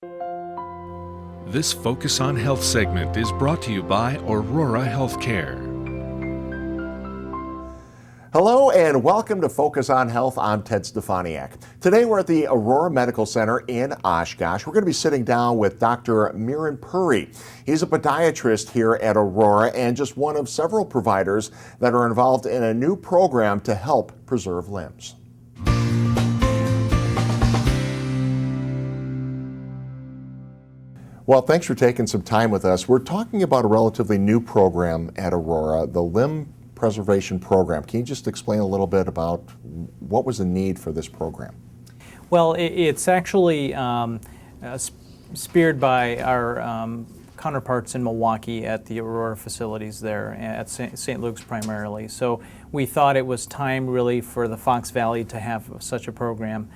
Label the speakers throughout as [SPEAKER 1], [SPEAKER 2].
[SPEAKER 1] This Focus on Health segment is brought to you by Aurora Healthcare.
[SPEAKER 2] Hello and welcome to Focus on Health. I'm Ted Stefaniak. Today we're at the Aurora Medical Center in Oshkosh. We're going to be sitting down with Dr. Miran Puri. He's a podiatrist here at Aurora and just one of several providers that are involved in a new program to help preserve limbs. Well, thanks for taking some time with us. We're talking about a relatively new program at Aurora, the Limb Preservation Program. Can you just explain a little bit about what was the need for this program?
[SPEAKER 3] Well, it's actually speared by our counterparts in Milwaukee at the Aurora facilities there at St. Luke's primarily. So we thought it was time really for the Fox Valley to have such a program.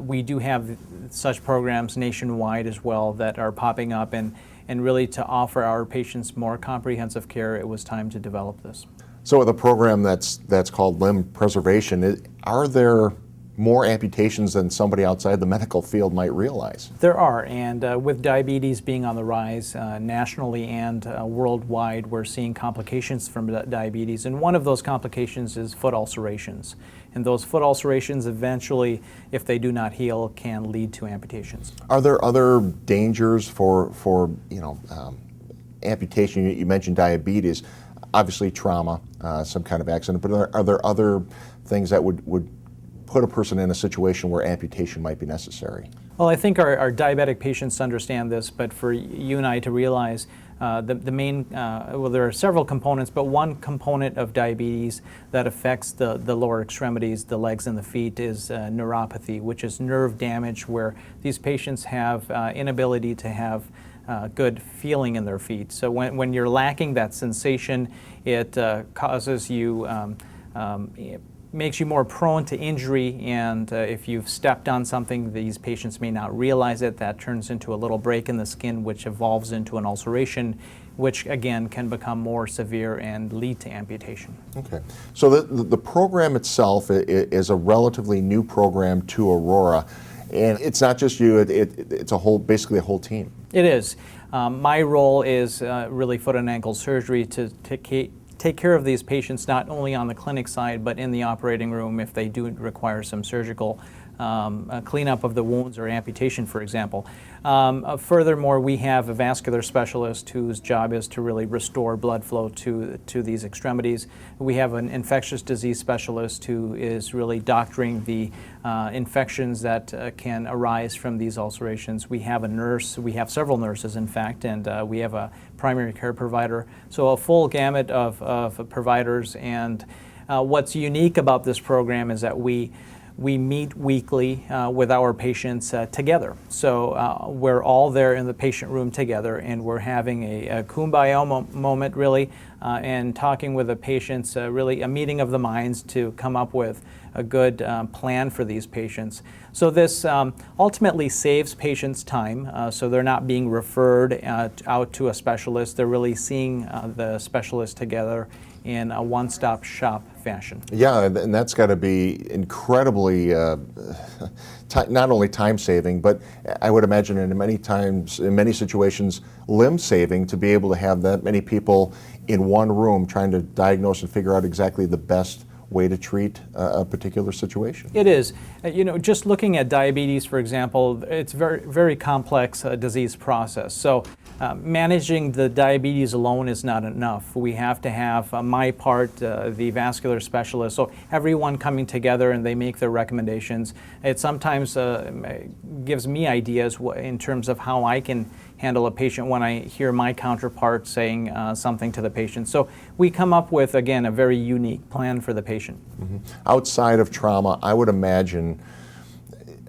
[SPEAKER 3] We do have such programs nationwide as well that are popping up, and really to offer our patients more comprehensive care, it was time to develop this.
[SPEAKER 2] So with a program that's called Limb Preservation, are there more amputations than somebody outside the medical field might realize?
[SPEAKER 3] There are, and with diabetes being on the rise nationally and worldwide, we're seeing complications from diabetes, and one of those complications is foot ulcerations. And those foot ulcerations eventually, if they do not heal, can lead to amputations.
[SPEAKER 2] Are there other dangers for amputation? You mentioned diabetes, obviously trauma, some kind of accident, but are there other things that would put a person in a situation where amputation might be necessary?
[SPEAKER 3] Well, I think our diabetic patients understand this, but for you and I to realize the main, well, there are several components, but one component of diabetes that affects the lower extremities, the legs and the feet, is neuropathy, which is nerve damage where these patients have inability to have good feeling in their feet. So when you're lacking that sensation, it causes you, makes you more prone to injury, and if you've stepped on something, these patients may not realize it. That turns into a little break in the skin, which evolves into an ulceration, which again can become more severe and lead to amputation.
[SPEAKER 2] Okay, so the program itself is a relatively new program to Aurora, and it's not just you, it's basically a whole team.
[SPEAKER 3] It is. My role is really foot and ankle surgery to take care of these patients not only on the clinic side but in the operating room if they do require some surgical cleanup of the wounds or amputation, for example. Furthermore, we have a vascular specialist whose job is to really restore blood flow to these extremities. We have an infectious disease specialist who is really doctoring the infections that can arise from these ulcerations. We have a nurse, we have several nurses in fact, and we have a primary care provider. So a full gamut of providers, and what's unique about this program is that we meet weekly with our patients together. So we're all there in the patient room together, and we're having a kumbaya moment really, and talking with the patients, really a meeting of the minds to come up with a good plan for these patients. So this ultimately saves patients time, so they're not being referred out to a specialist. They're really seeing the specialist together in a one-stop shop fashion.
[SPEAKER 2] Yeah, and that's got to be incredibly not only time-saving, but I would imagine in many situations, limb-saving, to be able to have that many people in one room trying to diagnose and figure out exactly the best way to treat a particular situation.
[SPEAKER 3] It is. Just looking at diabetes, for example, it's very, very complex disease process. So managing the diabetes alone is not enough. We have to have my part, the vascular specialist, so everyone coming together and they make their recommendations. It sometimes gives me ideas in terms of how I can handle a patient when I hear my counterpart saying something to the patient. So we come up with, again, a very unique plan for the patient.
[SPEAKER 2] Mm-hmm. Outside of trauma, I would imagine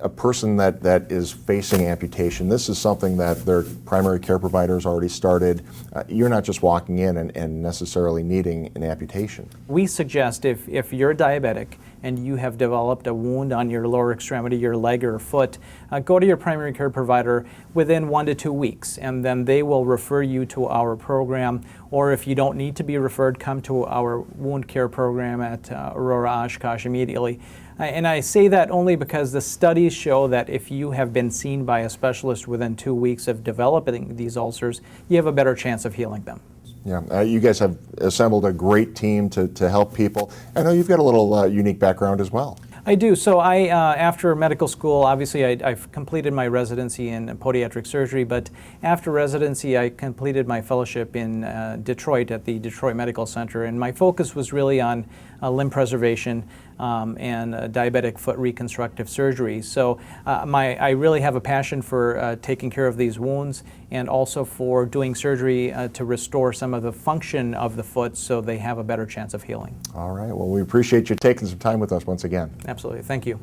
[SPEAKER 2] a person that is facing amputation, this is something that their primary care providers already started. You're not just walking in and necessarily needing an amputation.
[SPEAKER 3] We suggest if you're diabetic and you have developed a wound on your lower extremity, your leg or foot, go to your primary care provider within 1 to 2 weeks, and then they will refer you to our program. Or if you don't need to be referred, come to our wound care program at Aurora Oshkosh immediately. And I say that only because the studies show that if you have been seen by a specialist within 2 weeks of developing these ulcers, you have a better chance of healing them.
[SPEAKER 2] Yeah, you guys have assembled a great team to help people. I know you've got a little unique background as well.
[SPEAKER 3] I do. So after medical school, obviously I've completed my residency in podiatric surgery, but after residency I completed my fellowship in Detroit at the Detroit Medical Center, and my focus was really on limb preservation and diabetic foot reconstructive surgery. So I really have a passion for taking care of these wounds and also for doing surgery to restore some of the function of the foot so they have a better chance of healing.
[SPEAKER 2] All right. Well, we appreciate you taking some time with us once again.
[SPEAKER 3] Absolutely. Thank you.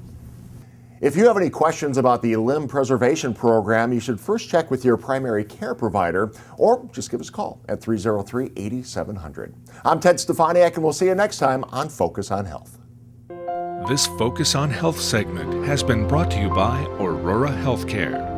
[SPEAKER 2] If you have any questions about the limb preservation program, you should first check with your primary care provider or just give us a call at 303-8700. I'm Ted Stefaniak, and we'll see you next time on Focus on Health.
[SPEAKER 1] This Focus on Health segment has been brought to you by Aurora Healthcare.